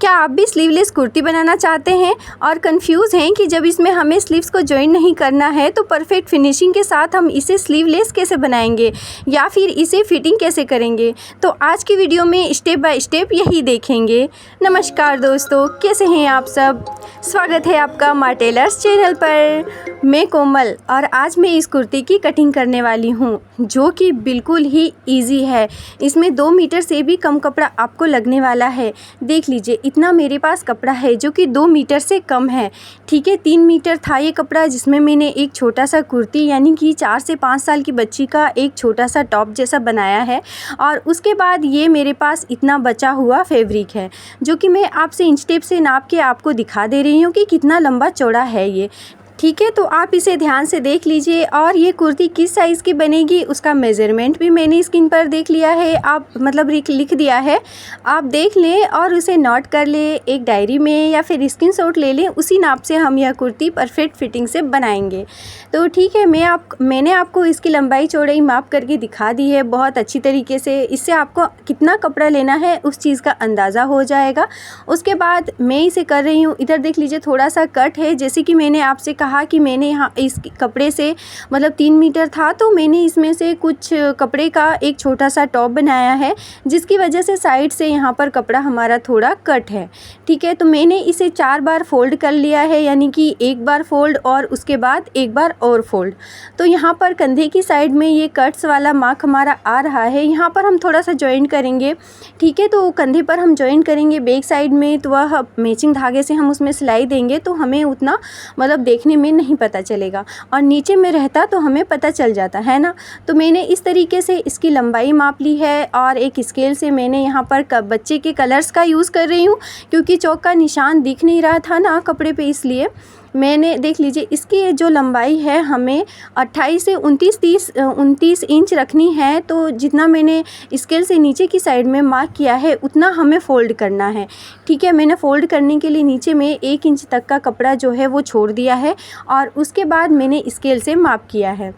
क्या आप भी स्लीवलेस कुर्ती बनाना चाहते हैं और कंफ्यूज हैं कि जब इसमें हमें स्लीव्स को जॉइन नहीं करना है तो परफेक्ट फिनिशिंग के साथ हम इसे स्लीवलेस कैसे बनाएंगे या फिर इसे फिटिंग कैसे करेंगे? तो आज की वीडियो में स्टेप बाय स्टेप यही देखेंगे। नमस्कार दोस्तों, कैसे हैं आप सब? स्वागत है आपका माँ टेलर्स चैनल पर। मैं कोमल और आज मैं इस कुर्ती की कटिंग करने वाली हूँ जो कि बिल्कुल ही ईजी है। इसमें 2 मीटर से भी कम कपड़ा आपको लगने वाला है। देख लीजिए, इतना मेरे पास कपड़ा है जो कि 2 मीटर से कम है। ठीक है, 3 मीटर था ये कपड़ा जिसमें मैंने एक छोटा सा कुर्ती यानी कि 4 से 5 साल की बच्ची का एक छोटा सा टॉप जैसा बनाया है। और उसके बाद ये मेरे पास इतना बचा हुआ फैब्रिक है जो कि मैं आपसे इंच टेप से नाप के आपको दिखा दे रही हूँ कि कितना लंबा चौड़ा है ये। ठीक है, तो आप इसे ध्यान से देख लीजिए। और ये कुर्ती किस साइज़ की बनेगी उसका मेज़रमेंट भी मैंने स्क्रीन पर देख लिया है, आप मतलब लिख दिया है। आप देख लें और उसे नोट कर लें एक डायरी में या फिर स्क्रीनशॉट ले लें। उसी नाप से हम यह कुर्ती परफेक्ट फिटिंग से बनाएंगे। तो ठीक है, मैंने आपको इसकी लंबाई चौड़ाई माप करके दिखा दी है बहुत अच्छी तरीके से। इससे आपको कितना कपड़ा लेना है उस चीज़ का अंदाज़ा हो जाएगा। उसके बाद मैं इसे कर रही हूँ, इधर देख लीजिए थोड़ा सा कट है। जैसे कि मैंने आपसे कहा कि मैंने यहाँ इस कपड़े से मतलब 3 मीटर था तो मैंने इसमें से कुछ कपड़े का एक छोटा सा टॉप बनाया है जिसकी वजह से साइड से यहाँ पर कपड़ा हमारा थोड़ा कट है। ठीक है, तो मैंने इसे 4 बार फोल्ड कर लिया है, यानी कि एक बार फोल्ड और उसके बाद एक बार और फोल्ड। तो यहाँ पर कंधे की साइड में ये कट्स वाला मार्क हमारा आ रहा है। यहाँ पर हम थोड़ा सा जॉइंट करेंगे। ठीक है, तो कंधे पर हम जॉइंट करेंगे बैक साइड में, तो वह मैचिंग धागे से हम उसमें सिलाई देंगे तो हमें उतना मतलब देखने में नहीं पता चलेगा, और नीचे में रहता तो हमें पता चल जाता है ना। तो मैंने इस तरीके से इसकी लंबाई माप ली है और एक स्केल से मैंने यहाँ पर बच्चे के कलर्स का यूज़ कर रही हूँ क्योंकि चौक का निशान दिख नहीं रहा था ना कपड़े पे, इसलिए मैंने देख लीजिए इसकी जो लंबाई है हमें 28 से 29 इंच रखनी है। तो जितना मैंने स्केल से नीचे की साइड में मार्क किया है उतना हमें फ़ोल्ड करना है। ठीक है, मैंने फ़ोल्ड करने के लिए नीचे में 1 इंच तक का कपड़ा जो है वो छोड़ दिया है और उसके बाद मैंने स्केल से माप किया है।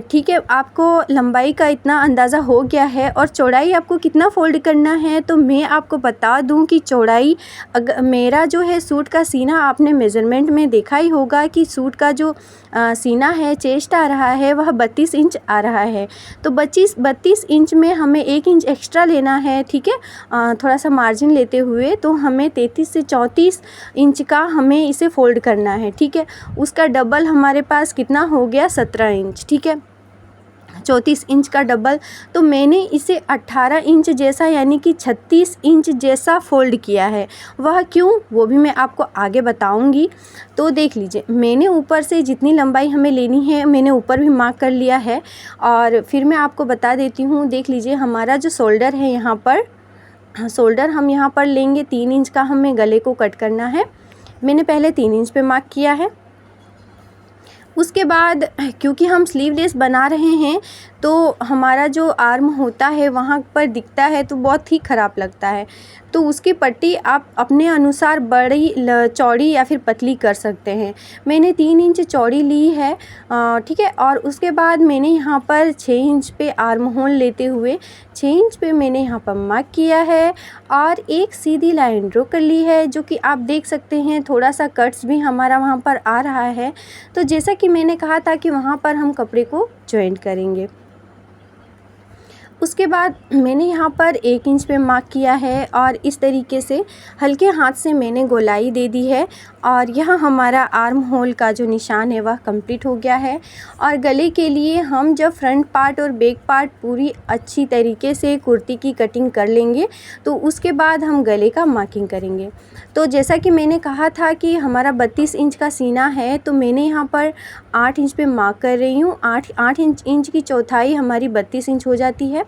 ठीक है, आपको लंबाई का इतना अंदाज़ा हो गया है और चौड़ाई आपको कितना फ़ोल्ड करना है तो मैं आपको बता दूं कि चौड़ाई मेरा जो है सूट का सीना आपने मेज़रमेंट में देखा ही होगा कि सूट का जो सीना है, चेस्ट आ रहा है, वह 32 इंच आ रहा है। तो 32 इंच में हमें 1 इंच एक्स्ट्रा लेना है। ठीक है, थोड़ा सा मार्जिन लेते हुए तो हमें 33 से 34 इंच का हमें इसे फ़ोल्ड करना है। ठीक है, उसका डबल हमारे पास कितना हो गया 17 इंच। ठीक है, 34 इंच का डबल, तो मैंने इसे 18 इंच जैसा यानी कि 36 इंच जैसा फ़ोल्ड किया है। वह क्यों, वो भी मैं आपको आगे बताऊंगी। तो देख लीजिए, मैंने ऊपर से जितनी लंबाई हमें लेनी है मैंने ऊपर भी मार्क कर लिया है और फिर मैं आपको बता देती हूँ। देख लीजिए, हमारा जो शोल्डर है यहाँ पर, शोल्डर हम यहाँ पर लेंगे 3 इंच का, हमें गले को कट करना है। मैंने पहले 3 इंच पे मार्क किया है। उसके बाद क्योंकि हम स्लीवलेस बना रहे हैं तो हमारा जो आर्म होता है वहाँ पर दिखता है तो बहुत ही ख़राब लगता है। तो उसकी पट्टी आप अपने अनुसार बड़ी चौड़ी या फिर पतली कर सकते हैं। मैंने 3 इंच चौड़ी ली है। ठीक है, और उसके बाद मैंने यहाँ पर 6 इंच पे आर्म होल लेते हुए 6 इंच पे मैंने यहाँ पर मार्क किया है और एक सीधी लाइन ड्रॉ कर ली है जो कि आप देख सकते हैं थोड़ा सा कट्स भी हमारा वहाँ पर आ रहा है। तो जैसा कि मैंने कहा था कि वहाँ पर हम कपड़े को जॉइंट करेंगे। उसके बाद मैंने यहाँ पर 1 इंच पे मार्क किया है और इस तरीके से हल्के हाथ से मैंने गोलाई दे दी है और यह हमारा आर्म होल का जो निशान है वह कंप्लीट हो गया है। और गले के लिए हम जब फ्रंट पार्ट और बैक पार्ट पूरी अच्छी तरीके से कुर्ती की कटिंग कर लेंगे तो उसके बाद हम गले का मार्किंग करेंगे। तो जैसा कि मैंने कहा था कि हमारा 32 इंच का सीना है तो मैंने यहाँ पर 8 इंच पे मार्क कर रही हूँ। 8 इंच की चौथाई हमारी 32 इंच हो जाती है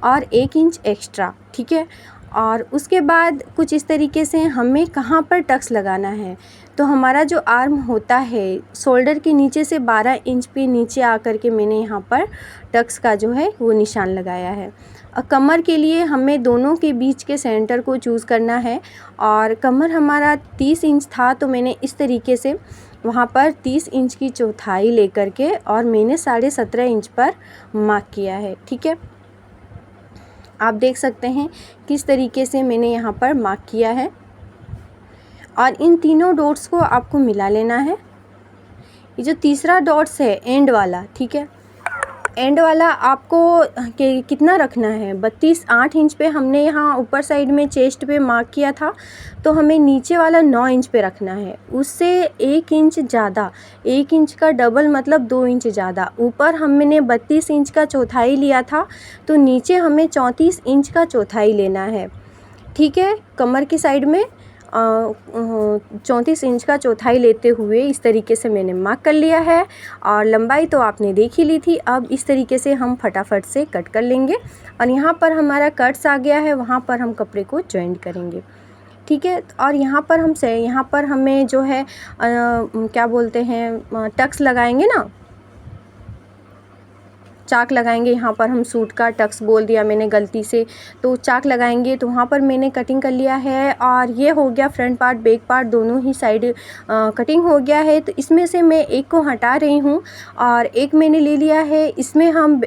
और 1 इंच एक्स्ट्रा। ठीक है, और उसके बाद कुछ इस तरीके से हमें कहाँ पर टक्स लगाना है। तो हमारा जो आर्म होता है शोल्डर के नीचे से 12 इंच पे नीचे आकर के मैंने यहाँ पर टक्स का जो है वो निशान लगाया है। और कमर के लिए हमें दोनों के बीच के सेंटर को चूज़ करना है और कमर हमारा 30 इंच था तो मैंने इस तरीके से वहाँ पर 30 इंच की चौथाई लेकर के और मैंने 17.5 इंच पर मार्क किया है। ठीक है, आप देख सकते हैं किस तरीके से मैंने यहाँ पर मार्क किया है। और इन तीनों डॉट्स को आपको मिला लेना है। ये जो तीसरा डॉट्स है एंड वाला, ठीक है, एंड वाला आपको कितना रखना है, 32.8 इंच पे हमने यहाँ ऊपर साइड में चेस्ट पे मार्क किया था, तो हमें नीचे वाला 9 इंच पे रखना है। उससे 1 इंच ज़्यादा, 1 इंच का डबल मतलब 2 इंच ज़्यादा। ऊपर हमने 32 इंच का चौथाई लिया था, तो नीचे हमें 34 इंच का चौथाई लेना है, ठीक है। कमर की साइड में 34 इंच का चौथाई लेते हुए इस तरीके से मैंने मार्क कर लिया है। और लंबाई तो आपने देख ही ली थी। अब इस तरीके से हम फटाफट से कट कर लेंगे और यहाँ पर हमारा कट्स आ गया है, वहाँ पर हम कपड़े को जॉइंट करेंगे, ठीक है। और यहाँ पर हमें जो है क्या बोलते हैं, टक्स लगाएंगे ना, चाक लगाएंगे। यहाँ पर हम सूट का टक्स बोल दिया मैंने गलती से, तो चाक लगाएंगे। तो वहाँ पर मैंने कटिंग कर लिया है और ये हो गया फ्रंट पार्ट बैक पार्ट दोनों ही साइड कटिंग हो गया है। तो इसमें से मैं एक को हटा रही हूँ और एक मैंने ले लिया है। इसमें हम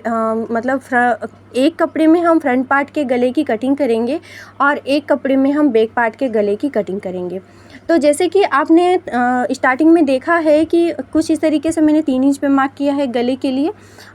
मतलब एक कपड़े में हम फ्रंट पार्ट के गले की कटिंग करेंगे और एक कपड़े में हम बैक पार्ट के गले की कटिंग करेंगे। तो जैसे कि आपने स्टार्टिंग में देखा है कि कुछ इस तरीके से मैंने 3 इंच पे मार्क किया है गले के लिए।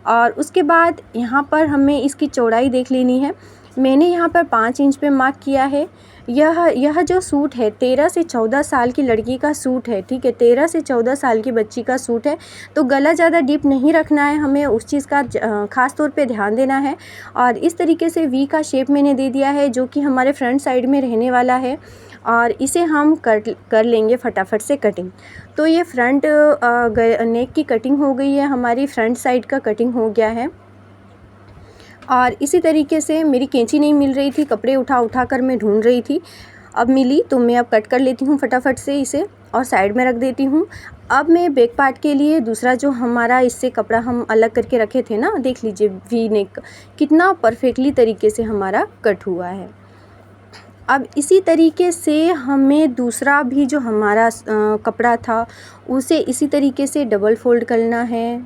और उसके बाद यहाँ पर हमें इसकी चौड़ाई देख लेनी है। मैंने यहाँ पर 5 इंच पे मार्क किया है। यह जो सूट है 13 से 14 साल की लड़की का सूट है, ठीक है, 13 से 14 साल की बच्ची का सूट है। तो गला ज़्यादा डीप नहीं रखना है, हमें उस चीज़ का ख़ास तौर पे ध्यान देना है। और इस तरीके से वी का शेप मैंने दे दिया है जो कि हमारे फ्रंट साइड में रहने वाला है और इसे हम कर लेंगे फटाफट से कटिंग। तो ये फ्रंट नेक की कटिंग हो गई है, हमारी फ्रंट साइड का कटिंग हो गया है। और इसी तरीके से मेरी कैंची नहीं मिल रही थी, कपड़े उठा कर मैं ढूंढ रही थी, अब मिली तो मैं अब कट कर लेती हूँ फटाफट से इसे और साइड में रख देती हूँ। अब मैं बैक पार्ट के लिए दूसरा जो हमारा इससे कपड़ा हम अलग करके रखे थे ना, देख लीजिए वी नेक कितना परफेक्टली तरीके से हमारा कट हुआ है। अब इसी तरीके से हमें दूसरा भी जो हमारा कपड़ा था उसे इसी तरीके से डबल फोल्ड करना है,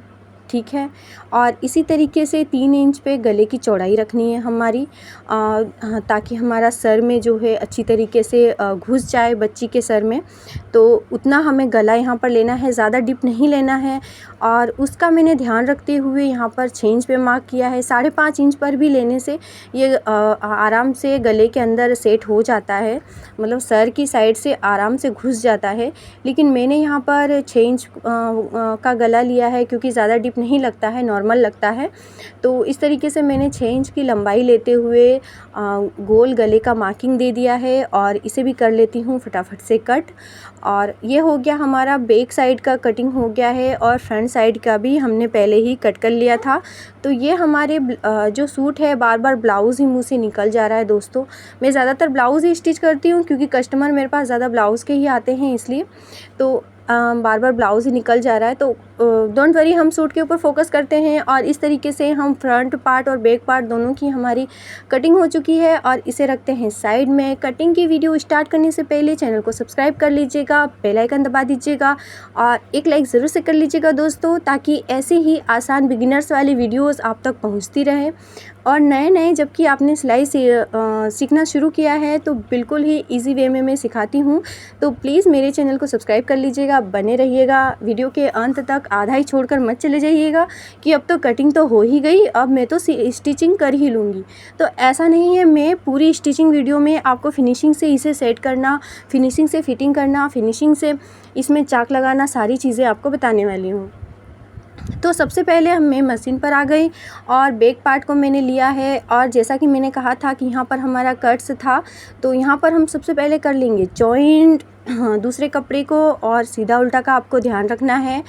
ठीक है। और इसी तरीके से 3 इंच पे गले की चौड़ाई रखनी है हमारी, ताकि हमारा सर में जो है अच्छी तरीके से घुस जाए बच्ची के सर में। तो उतना हमें गला यहाँ पर लेना है, ज़्यादा डीप नहीं लेना है। और उसका मैंने ध्यान रखते हुए यहाँ पर 6 इंच पे मार्क किया है। 5.5 इंच पर भी लेने से ये आराम से गले के अंदर सेट हो जाता है, मतलब सर की साइड से आराम से घुस जाता है। लेकिन मैंने यहाँ पर 6 इंच का गला लिया है क्योंकि ज़्यादा डीप नहीं लगता है, नॉर्मल लगता है। तो इस तरीके से मैंने 6 इंच की लंबाई लेते हुए गोल गले का मार्किंग दे दिया है और इसे भी कर लेती हूँ फटाफट से कट। और ये हो गया हमारा बैक साइड का कटिंग हो गया है और फ्रंट साइड का भी हमने पहले ही कट कर लिया था। तो ये हमारे जो सूट है बार बार ब्लाउज़ ही मुँह से निकल जा रहा है दोस्तों। मैं ज़्यादातर ब्लाउज़ ही स्टिच करती हूँ क्योंकि कस्टमर मेरे पास ज़्यादा ब्लाउज़ के ही आते हैं, इसलिए तो बार बार ब्लाउज़ ही निकल जा रहा है। तो डोंट वरी, हम सूट के ऊपर फोकस करते हैं। और इस तरीके से हम फ्रंट पार्ट और बैक पार्ट दोनों की हमारी कटिंग हो चुकी है और इसे रखते हैं साइड में। कटिंग की वीडियो स्टार्ट करने से पहले चैनल को सब्सक्राइब कर लीजिएगा, बेल आइकन दबा दीजिएगा और एक लाइक ज़रूर से कर लीजिएगा दोस्तों, ताकि ऐसे ही आसान बिगिनर्स वाली वीडियोज़ आप तक पहुँचती रहें। और नए जबकि आपने सिलाई सीखना शुरू किया है तो बिल्कुल ही इजी वे में मैं सिखाती हूँ। तो प्लीज़ मेरे चैनल को सब्सक्राइब कर लीजिएगा, बने रहिएगा वीडियो के अंत तक, आधा ही छोड़कर मत चले जाइएगा कि अब तो कटिंग तो हो ही गई, अब मैं तो स्टिचिंग कर ही लूँगी। तो ऐसा नहीं है, मैं पूरी स्टिचिंग वीडियो में आपको फिनिशिंग से इसे सेट करना, फिनिशिंग से फिटिंग करना, फिनिशिंग से इसमें चाक लगाना, सारी चीज़ें आपको बताने वाली हूँ। तो सबसे पहले मैं मशीन पर आ गई और बैक पार्ट को मैंने लिया है। और जैसा कि मैंने कहा था कि यहाँ पर हमारा कट्स था, तो यहाँ पर हम सबसे पहले कर लेंगे जॉइंट दूसरे कपड़े को, और सीधा उल्टा का आपको ध्यान रखना है।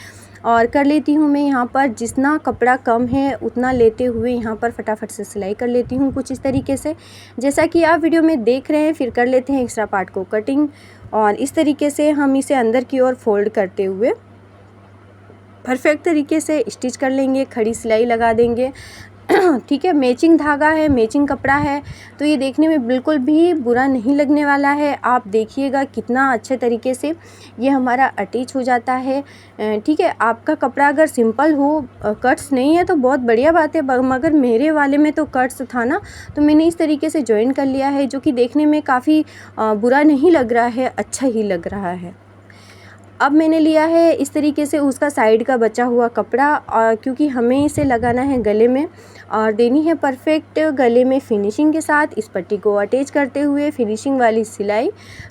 और कर लेती हूँ मैं यहाँ पर जितना कपड़ा कम है उतना लेते हुए यहाँ पर फटाफट से सिलाई कर लेती हूँ कुछ इस तरीके से, जैसा कि आप वीडियो में देख रहे हैं। फिर कर लेते हैं एक्स्ट्रा पार्ट को कटिंग और इस तरीके से हम इसे अंदर की ओर फोल्ड करते हुए परफेक्ट तरीके से स्टिच कर लेंगे, खड़ी सिलाई लगा देंगे। ठीक है, मैचिंग धागा है, मैचिंग कपड़ा है, तो ये देखने में बिल्कुल भी बुरा नहीं लगने वाला है। आप देखिएगा कितना अच्छे तरीके से ये हमारा अटैच हो जाता है। ठीक है, आपका कपड़ा अगर सिंपल हो, कट्स नहीं है तो बहुत बढ़िया बात है, मगर मेरे वाले में तो कट्स था ना, तो मैंने इस तरीके से जॉइन कर लिया है, जो कि देखने में काफ़ी बुरा नहीं लग रहा है, अच्छा ही लग रहा है। अब मैंने लिया है इस तरीके से उसका साइड का बचा हुआ कपड़ा, और क्योंकि हमें इसे लगाना है गले में और देनी है परफेक्ट गले में फिनिशिंग के साथ इस पट्टी को अटैच करते हुए फिनिशिंग वाली सिलाई।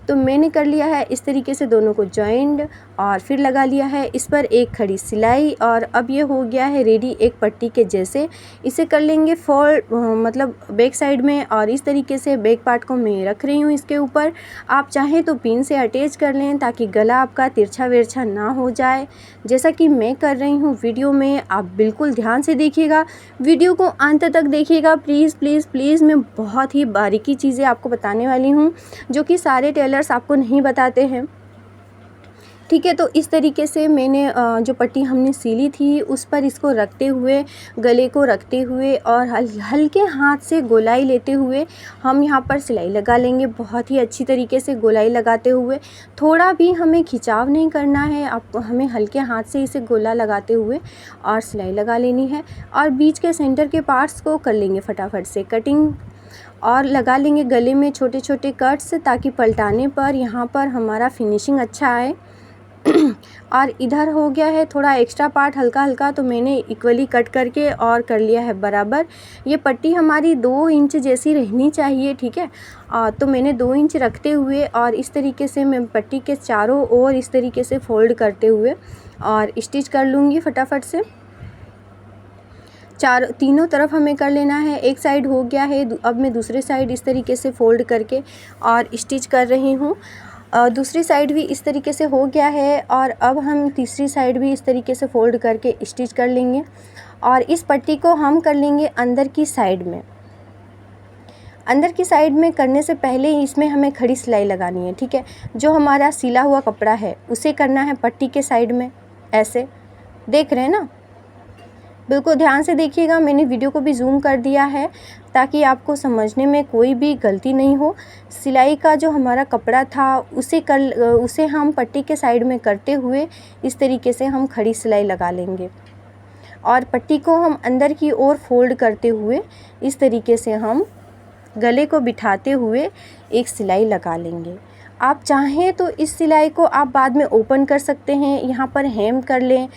तो मैंने कर लिया है इस तरीके से दोनों को जॉइंट और फिर लगा लिया है इस पर एक खड़ी सिलाई, और अब ये हो गया है रेडी एक पट्टी के जैसे। इसे कर लेंगे फोल्ड, मतलब बैक साइड में, और इस तरीके से बैक पार्ट को मैं रख रही हूँ इसके ऊपर। आप चाहें तो पिन से अटैच कर लें ताकि गला आपका तिरछा विरछा ना हो जाए, जैसा कि मैं कर रही हूँ वीडियो में। आप बिल्कुल ध्यान से देखिएगा, वीडियो को अंत तक देखिएगा प्लीज़ प्लीज़ प्लीज़। मैं बहुत ही बारीकी चीज़ें आपको बताने वाली हूँ जो कि सारे टेलर्स आपको नहीं बताते हैं। ठीक है, तो इस तरीके से मैंने जो पट्टी हमने सिली थी उस पर इसको रखते हुए, गले को रखते हुए और हल्के हाथ से गोलाई लेते हुए हम यहाँ पर सिलाई लगा लेंगे। बहुत ही अच्छी तरीके से गोलाई लगाते हुए, थोड़ा भी हमें खिंचाव नहीं करना है, आपको हमें हल्के हाथ से इसे गोला लगाते हुए और सिलाई लगा लेनी है। और बीच के सेंटर के पार्ट्स को कर लेंगे फटाफट से कटिंग और लगा लेंगे गले में छोटे छोटे कट्स, ताकि पलटाने पर यहाँ पर हमारा फिनिशिंग अच्छा आए। और इधर हो गया है थोड़ा एक्स्ट्रा पार्ट हल्का हल्का, तो मैंने इक्वली कट करके और कर लिया है बराबर। ये पट्टी हमारी 2 इंच जैसी रहनी चाहिए। ठीक है, तो मैंने 2 इंच रखते हुए और इस तरीके से मैं पट्टी के चारों ओर इस तरीके से फोल्ड करते हुए और स्टिच कर लूँगी फटाफट से। तीनों तरफ हमें कर लेना है। एक साइड हो गया है, अब मैं दूसरे साइड इस तरीके से फोल्ड करके और स्टिच कर रही हूँ। दूसरी साइड भी इस तरीके से हो गया है, और अब हम तीसरी साइड भी इस तरीके से फोल्ड करके स्टिच कर लेंगे। और इस पट्टी को हम कर लेंगे अंदर की साइड में। अंदर की साइड में करने से पहले इसमें हमें खड़ी सिलाई लगानी है। ठीक है, जो हमारा सिला हुआ कपड़ा है उसे करना है पट्टी के साइड में, ऐसे देख रहे हैं ना। बिल्कुल ध्यान से देखिएगा, मैंने वीडियो को भी जूम कर दिया है ताकि आपको समझने में कोई भी गलती नहीं हो। सिलाई का जो हमारा कपड़ा था उसे हम पट्टी के साइड में करते हुए इस तरीके से हम खड़ी सिलाई लगा लेंगे, और पट्टी को हम अंदर की ओर फोल्ड करते हुए इस तरीके से हम गले को बिठाते हुए एक सिलाई लगा लेंगे। आप चाहें तो इस सिलाई को आप बाद में ओपन कर सकते हैं, यहाँ पर हेम कर लें,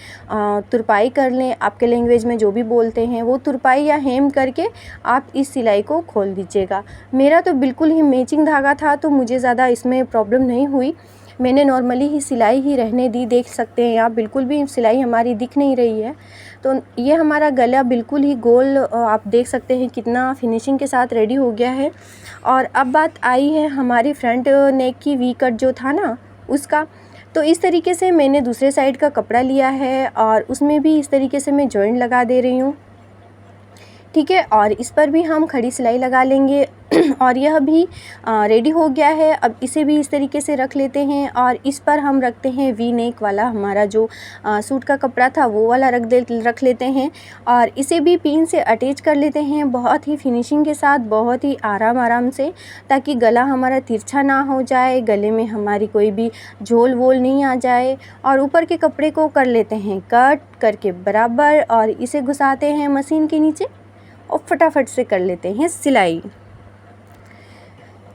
तुरपाई कर लें, आपके लैंग्वेज में जो भी बोलते हैं वो तुरपाई या हेम करके आप इस सिलाई को खोल दीजिएगा। मेरा तो बिल्कुल ही मैचिंग धागा था, तो मुझे ज़्यादा इसमें प्रॉब्लम नहीं हुई। मैंने नॉर्मली ही सिलाई ही रहने दी, देख सकते हैं आप, बिल्कुल भी सिलाई हमारी दिख नहीं रही है। तो ये हमारा गला बिल्कुल ही गोल, आप देख सकते हैं कितना फिनिशिंग के साथ रेडी हो गया है। और अब बात आई है हमारी फ्रंट नेक की वी कट जो था ना उसका। तो इस तरीके से मैंने दूसरे साइड का कपड़ा लिया है और उसमें भी इस तरीके से मैं जॉइंट लगा दे रही हूँ। ठीक है, और इस पर भी हम खड़ी सिलाई लगा लेंगे। और यह भी रेडी हो गया है। अब इसे भी इस तरीके से रख लेते हैं, और इस पर हम रखते हैं वी नेक वाला, हमारा जो सूट का कपड़ा था वो वाला रख लेते हैं, और इसे भी पिन से अटैच कर लेते हैं बहुत ही फिनिशिंग के साथ, बहुत ही आराम से, ताकि गला हमारा तिरछा ना हो जाए, गले में हमारी कोई भी झोल वोल नहीं आ जाए। और ऊपर के कपड़े को कर लेते हैं कट करके बराबर, और इसे घुसाते हैं मशीन के नीचे और फटाफट से कर लेते हैं सिलाई।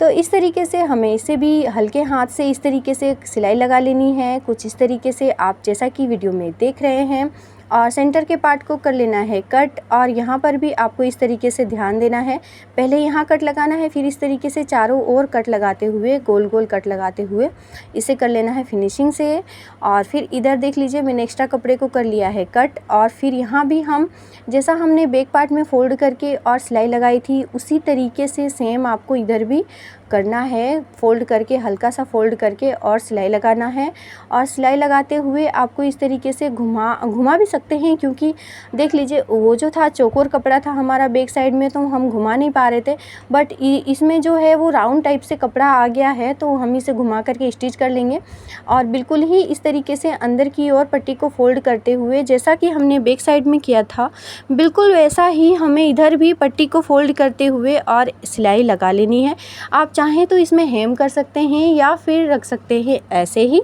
तो इस तरीके से हमें इसे भी हल्के हाथ से इस तरीके से सिलाई लगा लेनी है, कुछ इस तरीके से आप जैसा कि वीडियो में देख रहे हैं। और सेंटर के पार्ट को कर लेना है कट, और यहाँ पर भी आपको इस तरीके से ध्यान देना है, पहले यहाँ कट लगाना है, फिर इस तरीके से चारों ओर कट लगाते हुए, गोल गोल कट लगाते हुए इसे कर लेना है फिनिशिंग से। और फिर इधर देख लीजिए, मैंने एक्स्ट्रा कपड़े को कर लिया है कट, और फिर यहाँ भी हम जैसा हमने बैक पार्ट में फोल्ड करके और सिलाई लगाई थी उसी तरीके से सेम आपको इधर भी करना है, फ़ोल्ड करके हल्का सा फ़ोल्ड करके और सिलाई लगाना है। और सिलाई लगाते हुए आपको इस तरीके से घुमा भी सकते हैं, क्योंकि देख लीजिए वो जो था चौकोर कपड़ा था हमारा बैक साइड में, तो हम घुमा नहीं पा रहे थे। बट इसमें जो है वो राउंड टाइप से कपड़ा आ गया है, तो हम इसे घुमा करके स्टिच कर लेंगे। और बिल्कुल ही इस तरीके से अंदर की ओर पट्टी को फ़ोल्ड करते हुए, जैसा कि हमने बैक साइड में किया था, बिल्कुल वैसा ही हमें इधर भी पट्टी को फ़ोल्ड करते हुए और सिलाई लगा लेनी है। आप चाहें तो इसमें हेम कर सकते हैं या फिर रख सकते हैं ऐसे ही।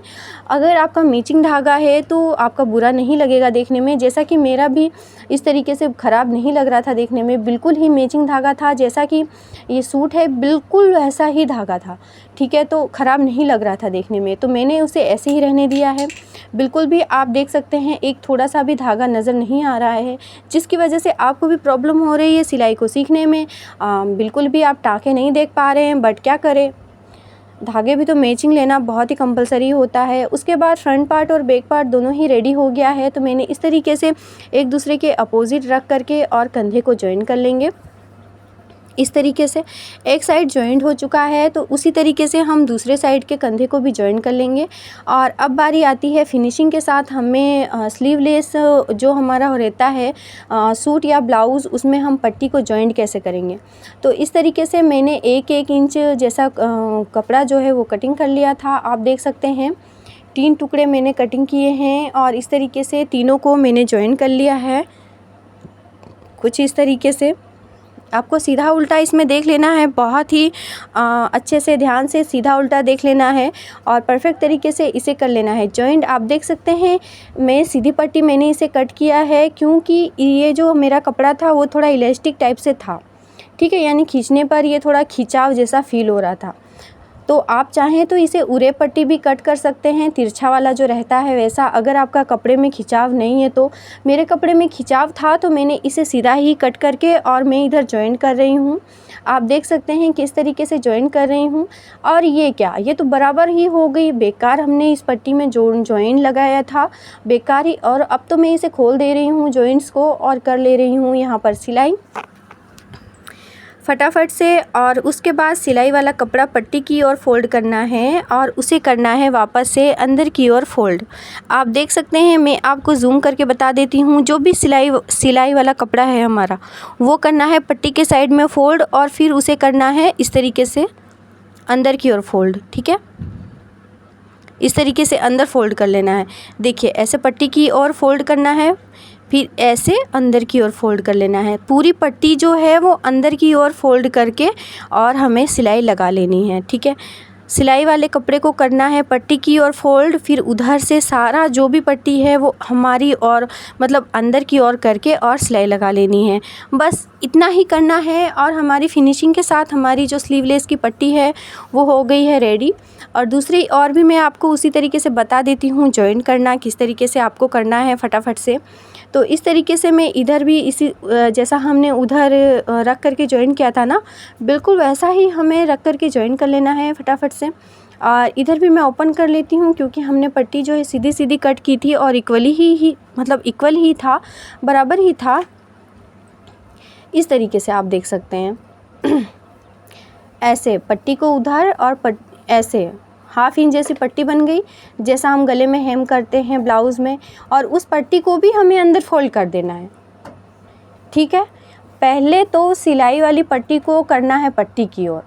अगर आपका मैचिंग धागा है तो आपका बुरा नहीं लगेगा देखने में, जैसा कि मेरा भी इस तरीके से ख़राब नहीं लग रहा था देखने में, बिल्कुल ही मैचिंग धागा था। जैसा कि ये सूट है बिल्कुल वैसा ही धागा था, ठीक है, तो ख़राब नहीं लग रहा था देखने में, तो मैंने उसे ऐसे ही रहने दिया है। बिल्कुल भी आप देख सकते हैं एक थोड़ा सा भी धागा नज़र नहीं आ रहा है, जिसकी वजह से आपको भी प्रॉब्लम हो रही है सिलाई को सीखने में। बिल्कुल भी आप टाँके नहीं देख पा रहे हैं, बट क्या करें, धागे भी तो मैचिंग लेना बहुत ही कंपलसरी होता है। उसके बाद फ्रंट पार्ट और बैक पार्ट दोनों ही रेडी हो गया है, तो मैंने इस तरीके से एक दूसरे के अपोजिट रख करके और कंधे को जॉइन कर लेंगे। इस तरीके से एक साइड जॉइंट हो चुका है, तो उसी तरीके से हम दूसरे साइड के कंधे को भी जॉइन कर लेंगे। और अब बारी आती है फिनिशिंग के साथ हमें स्लीवलेस जो हमारा रहता है सूट या ब्लाउज़, उसमें हम पट्टी को जॉइंट कैसे करेंगे। तो इस तरीके से मैंने 1-1 इंच जैसा कपड़ा जो है वो कटिंग कर लिया था। आप देख सकते हैं 3 टुकड़े मैंने कटिंग किए हैं और इस तरीके से तीनों को मैंने जॉइन कर लिया है। कुछ इस तरीके से आपको सीधा उल्टा इसमें देख लेना है, बहुत ही अच्छे से ध्यान से सीधा उल्टा देख लेना है और परफेक्ट तरीके से इसे कर लेना है जॉइंट। आप देख सकते हैं मैं सीधी पट्टी मैंने इसे कट किया है, क्योंकि ये जो मेरा कपड़ा था वो थोड़ा इलास्टिक टाइप से था, ठीक है, यानी खींचने पर ये थोड़ा खिंचाव जैसा फील हो रहा था। तो आप चाहें तो इसे उरे पट्टी भी कट कर सकते हैं, तिरछा वाला जो रहता है वैसा। अगर आपका कपड़े में खिंचाव नहीं है, तो मेरे कपड़े में खिंचाव था तो मैंने इसे सीधा ही कट करके और मैं इधर जॉइन कर रही हूँ। आप देख सकते हैं किस तरीके से जॉइन कर रही हूँ। और ये क्या, ये तो बराबर ही हो गई, बेकार हमने इस पट्टी में जॉइन लगाया था, बेकार ही। और अब तो मैं इसे खोल दे रही हूँ जॉइंट्स को और कर ले रही हूँ यहाँ पर सिलाई फटाफट से। और उसके बाद सिलाई वाला कपड़ा पट्टी की ओर फ़ोल्ड करना है और उसे करना है वापस से अंदर की ओर फ़ोल्ड। आप देख सकते हैं, मैं आपको जूम करके बता देती हूँ, जो भी सिलाई वाला कपड़ा है हमारा वो करना है पट्टी के साइड में फ़ोल्ड और फिर उसे करना है इस तरीके से अंदर की ओर फ़ोल्ड, ठीक है। इस तरीके से अंदर फ़ोल्ड कर लेना है। देखिए ऐसे पट्टी की ओर फ़ोल्ड करना है, फिर ऐसे अंदर की ओर फ़ोल्ड कर लेना है। पूरी पट्टी जो है वो अंदर की ओर फ़ोल्ड करके और हमें सिलाई लगा लेनी है, ठीक है। सिलाई वाले कपड़े को करना है पट्टी की ओर फ़ोल्ड, फिर उधर से सारा जो भी पट्टी है वो हमारी और मतलब अंदर की ओर करके और सिलाई लगा लेनी है। बस इतना ही करना है और हमारी फिनिशिंग के साथ हमारी जो स्लीवलेस की पट्टी है वो हो गई है रेडी। और दूसरी और भी मैं आपको उसी तरीके से बता देती हूँ जॉइन करना किस तरीके से आपको करना है फटाफट से। तो इस तरीके से मैं इधर भी इसी जैसा हमने उधर रख करके जॉइन किया था ना, बिल्कुल वैसा ही हमें रख करके जॉइन कर लेना है फटाफट से। और इधर भी मैं ओपन कर लेती हूँ, क्योंकि हमने पट्टी जो है सीधी सीधी कट की थी और इक्वली ही मतलब इक्वल ही था, बराबर ही था। इस तरीके से आप देख सकते हैं ऐसे पट्टी को उधर और ऐसे हाफ इंच जैसी पट्टी बन गई, जैसा हम गले में हेम करते हैं ब्लाउज़ में। और उस पट्टी को भी हमें अंदर फोल्ड कर देना है, ठीक है। पहले तो सिलाई वाली पट्टी को करना है पट्टी की ओर,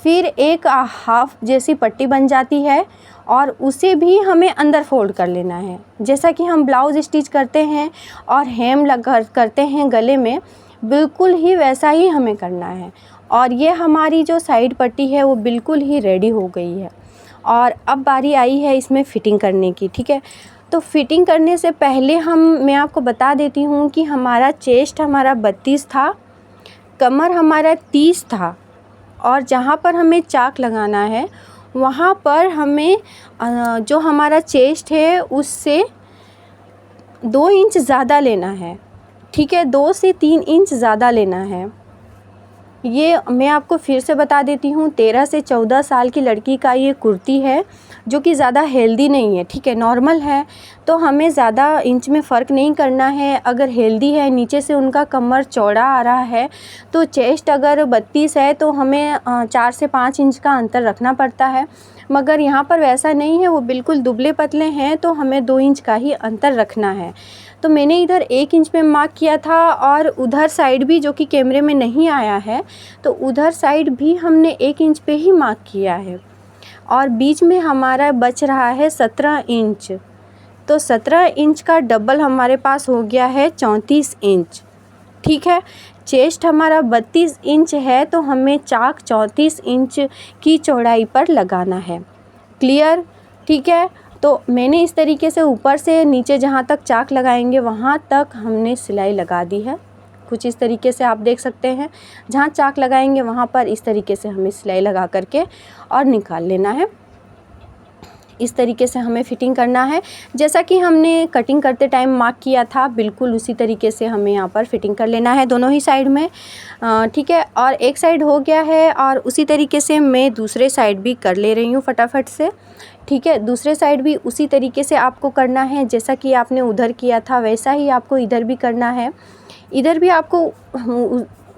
फिर एक हाफ जैसी पट्टी बन जाती है और उसे भी हमें अंदर फोल्ड कर लेना है, जैसा कि हम ब्लाउज़ स्टिच करते हैं और हेम करते हैं गले में, बिल्कुल ही वैसा ही हमें करना है। और ये हमारी जो साइड पट्टी है वो बिल्कुल ही रेडी हो गई है। और अब बारी आई है इसमें फ़िटिंग करने की, ठीक है। तो फ़िटिंग करने से पहले मैं आपको बता देती हूँ कि हमारा चेस्ट हमारा 32 था, कमर हमारा 30 था, और जहाँ पर हमें चाक लगाना है वहाँ पर हमें जो हमारा चेस्ट है उससे 2 इंच ज़्यादा लेना है, ठीक है, 2 से 3 इंच ज़्यादा लेना है। ये मैं आपको फिर से बता देती हूँ, 13 से 14 साल की लड़की का ये कुर्ती है, जो कि ज़्यादा हेल्दी नहीं है, ठीक है, नॉर्मल है। तो हमें ज़्यादा इंच में फ़र्क नहीं करना है। अगर हेल्दी है, नीचे से उनका कमर चौड़ा आ रहा है, तो चेस्ट अगर 32 है तो हमें 4 से 5 इंच का अंतर रखना पड़ता है। मगर यहाँ पर वैसा नहीं है, वो बिल्कुल दुबले पतले हैं, तो हमें 2 इंच का ही अंतर रखना है। तो मैंने इधर 1 इंच पे मार्क किया था, और उधर साइड भी, जो कि कैमरे में नहीं आया है, तो उधर साइड भी हमने 1 इंच पे ही मार्क किया है। और बीच में हमारा बच रहा है 17 इंच। तो 17 इंच का डबल हमारे पास हो गया है 34 इंच, ठीक है। चेस्ट हमारा 32 इंच है, तो हमें चाक 34 इंच की चौड़ाई पर लगाना है। क्लियर, ठीक है। तो मैंने इस तरीके से ऊपर से नीचे जहाँ तक चाक लगाएंगे वहाँ तक हमने सिलाई लगा दी है। कुछ इस तरीके से आप देख सकते हैं, जहाँ चाक लगाएंगे वहाँ पर इस तरीके से हमें सिलाई लगा करके और निकाल लेना है। इस तरीके से हमें फ़िटिंग करना है, जैसा कि हमने कटिंग करते टाइम मार्क किया था, बिल्कुल उसी तरीके से हमें यहाँ पर फ़िटिंग कर लेना है दोनों ही साइड में, ठीक है। और एक साइड हो गया है, और उसी तरीके से मैं दूसरे साइड भी कर ले रही हूँ फटाफट से, ठीक है। दूसरे साइड भी उसी तरीके से आपको करना है, जैसा कि आपने उधर किया था वैसा ही आपको इधर भी करना है। इधर भी आपको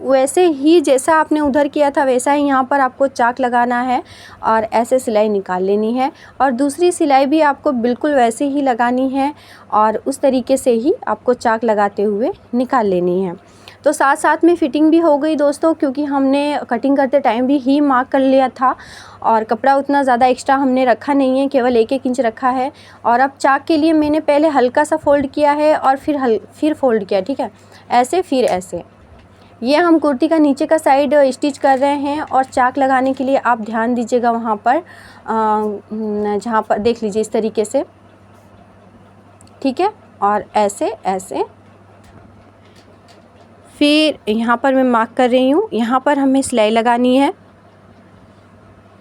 वैसे ही जैसा आपने उधर किया था वैसा ही यहाँ पर आपको चाक लगाना है और ऐसे सिलाई निकाल लेनी है, और दूसरी सिलाई भी आपको बिल्कुल वैसे ही लगानी है और उस तरीके से ही आपको चाक लगाते हुए निकाल लेनी है। तो साथ साथ में फ़िटिंग भी हो गई दोस्तों, क्योंकि हमने कटिंग करते टाइम भी ही मार्क कर लिया था, और कपड़ा उतना ज़्यादा एक्स्ट्रा हमने रखा नहीं है, केवल 1-1 इंच रखा है। और अब चाक के लिए मैंने पहले हल्का सा फ़ोल्ड किया है और फिर फ़ोल्ड किया, ठीक है, ऐसे फिर ऐसे। ये हम कुर्ती का नीचे का साइड स्टिच कर रहे हैं, और चाक लगाने के लिए आप ध्यान दीजिएगा वहाँ पर, जहाँ पर देख लीजिए इस तरीके से, ठीक है। और ऐसे ऐसे फिर यहाँ पर मैं मार्क कर रही हूँ, यहाँ पर हमें सिलाई लगानी है,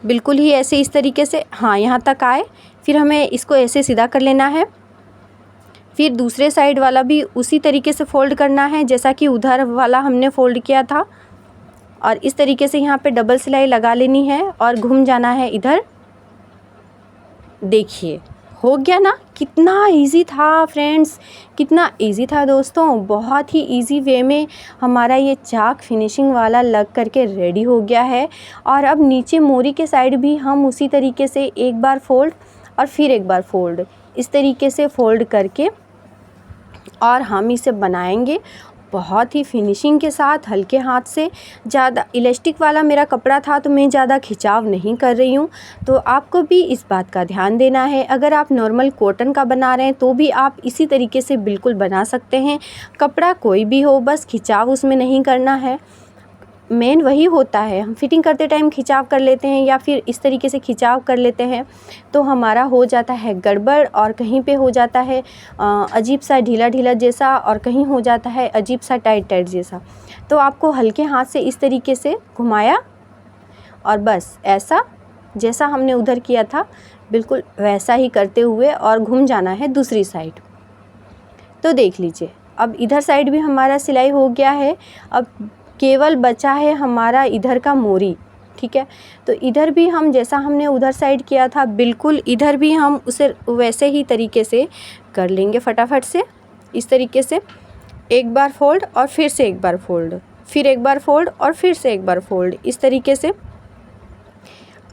बिल्कुल ही ऐसे इस तरीके से, हाँ यहाँ तक आए, फिर हमें इसको ऐसे सीधा कर लेना है। फिर दूसरे साइड वाला भी उसी तरीके से फ़ोल्ड करना है जैसा कि उधर वाला हमने फ़ोल्ड किया था, और इस तरीके से यहाँ पे डबल सिलाई लगा लेनी है और घूम जाना है इधर। देखिए हो गया ना, कितना इजी था फ्रेंड्स, कितना इजी था दोस्तों, बहुत ही इजी वे में हमारा ये चाक फिनिशिंग वाला लग करके रेडी हो गया है। और अब नीचे मोरी के साइड भी हम उसी तरीके से एक बार फ़ोल्ड और फिर एक बार फ़ोल्ड, इस तरीके से फ़ोल्ड करके और हम इसे बनाएंगे बहुत ही फिनिशिंग के साथ, हल्के हाथ से। ज़्यादा इलास्टिक वाला मेरा कपड़ा था तो मैं ज़्यादा खिंचाव नहीं कर रही हूँ, तो आपको भी इस बात का ध्यान देना है। अगर आप नॉर्मल कॉटन का बना रहे हैं तो भी आप इसी तरीके से बिल्कुल बना सकते हैं, कपड़ा कोई भी हो, बस खिंचाव उसमें नहीं करना है। मेन वही होता है, हम फिटिंग करते टाइम खिंचाव कर लेते हैं या फिर इस तरीके से खिंचाव कर लेते हैं तो हमारा हो जाता है गड़बड़, और कहीं पे हो जाता है अजीब सा ढीला ढीला जैसा, और कहीं हो जाता है अजीब सा टाइट टाइट जैसा। तो आपको हल्के हाथ से इस तरीके से घुमाया और बस ऐसा जैसा हमने उधर किया था बिल्कुल वैसा ही करते हुए और घूम जाना है दूसरी साइड। तो देख लीजिए अब इधर साइड भी हमारा सिलाई हो गया है, अब केवल बचा है हमारा इधर का मोरी, ठीक है। तो इधर भी हम जैसा हमने उधर साइड किया था बिल्कुल इधर भी हम उसे वैसे ही तरीके से कर लेंगे फटाफट से। इस तरीके से एक बार फ़ोल्ड और फिर से एक बार फ़ोल्ड, फिर एक बार फ़ोल्ड और फिर से एक बार फ़ोल्ड, इस तरीके से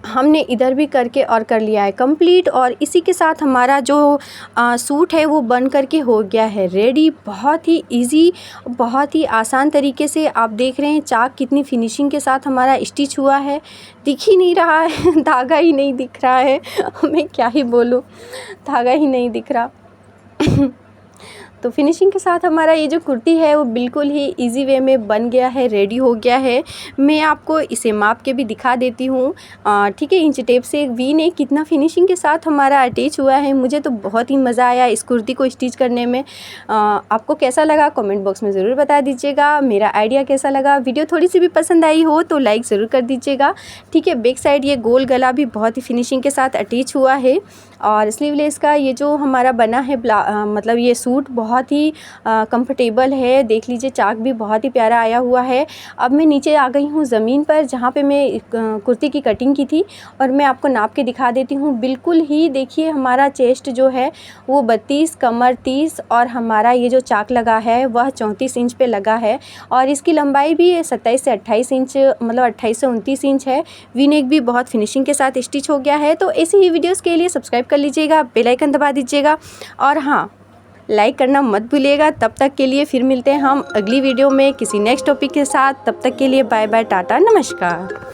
हमने इधर भी करके और कर लिया है कंप्लीट। और इसी के साथ हमारा जो सूट है वो बन करके हो गया है रेडी। बहुत ही इजी, बहुत ही आसान तरीके से आप देख रहे हैं चाक कितनी फिनिशिंग के साथ हमारा स्टिच हुआ है। दिख ही नहीं रहा है धागा ही नहीं दिख रहा है मैं क्या ही बोलूँ, धागा ही नहीं दिख रहा तो फिनिशिंग के साथ हमारा ये जो कुर्ती है वो बिल्कुल ही इजी वे में बन गया है, रेडी हो गया है। मैं आपको इसे माप के भी दिखा देती हूँ, ठीक है। इंच टेप से वी ने कितना फिनिशिंग के साथ हमारा अटैच हुआ है। मुझे तो बहुत ही मज़ा आया इस कुर्ती को स्टिच करने में। आपको कैसा लगा कमेंट बॉक्स में ज़रूर बता दीजिएगा। मेरा आइडिया कैसा लगा, वीडियो थोड़ी सी भी पसंद आई हो तो लाइक ज़रूर कर दीजिएगा, ठीक है। बैक साइड ये गोल गला भी बहुत ही फिनिशिंग के साथ अटैच हुआ है, और स्लीवलेस का ये जो हमारा बना है मतलब ये सूट बहुत बहुत ही कंफर्टेबल है। देख लीजिए चाक भी बहुत ही प्यारा आया हुआ है। अब मैं नीचे आ गई हूँ ज़मीन पर, जहाँ पे मैं कुर्ती की कटिंग की थी, और मैं आपको नाप के दिखा देती हूँ। बिल्कुल ही देखिए हमारा चेस्ट जो है वो 32, कमर 30 और हमारा ये जो चाक लगा है वह 34 इंच पे लगा है। और इसकी लंबाई भी 27 से 28 इंच, मतलब 28 से 29 इंच है। वी नेक भी बहुत फिनिशिंग के साथ स्टिच हो गया है। तो ऐसी ही वीडियोस के लिए सब्सक्राइब कर लीजिएगा, बेल आइकन दबा दीजिएगा, और हाँ, लाइक करना मत भूलिएगा। तब तक के लिए फिर मिलते हैं हम अगली वीडियो में किसी नेक्स्ट टॉपिक के साथ। तब तक के लिए बाय बाय, टाटा, नमस्कार।